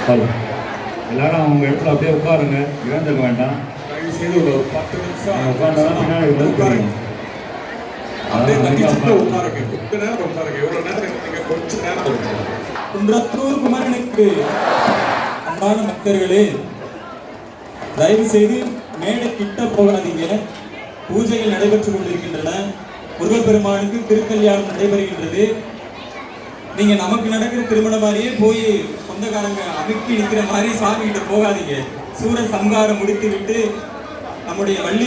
எல்லாரும் அவங்க இடத்துல அப்படியே உட்காருங்க, இழந்துக்க வேண்டாம். செய்து ஒரு 10 நிமிஷம் உட்கார்ந்தாலும் பின்னாடி உட்காருங்க. அப்படியே தனிச்சுட்டு உட்காருங்க. கொஞ்ச நேரம் உட்காருங்க. எவ்வளவு நேரம் நீங்க கொஞ்ச நேரம் உட்காருங்க. குன்றத்தூர் குமரனுக்கு அன்பான பக்தர்களே, தயவு செய்து மேடை கிட்ட போகாதீங்க. பூஜைகள் நடைபெற்றுக் கொண்டிருக்கின்றன. முருகப்பெருமானுக்கு திருக்கல்யாணம் நடைபெறுகின்றது. நீங்க நமக்கு நடக்கிற திருமணம் மாதிரியே போய் சொந்தக்காரங்க அமுக்கி நிற்கிற மாதிரி சாமி கிட்ட போகாதீங்க. சூர சம்ஹாரம் முடித்து விட்டு நம்முடைய வள்ளி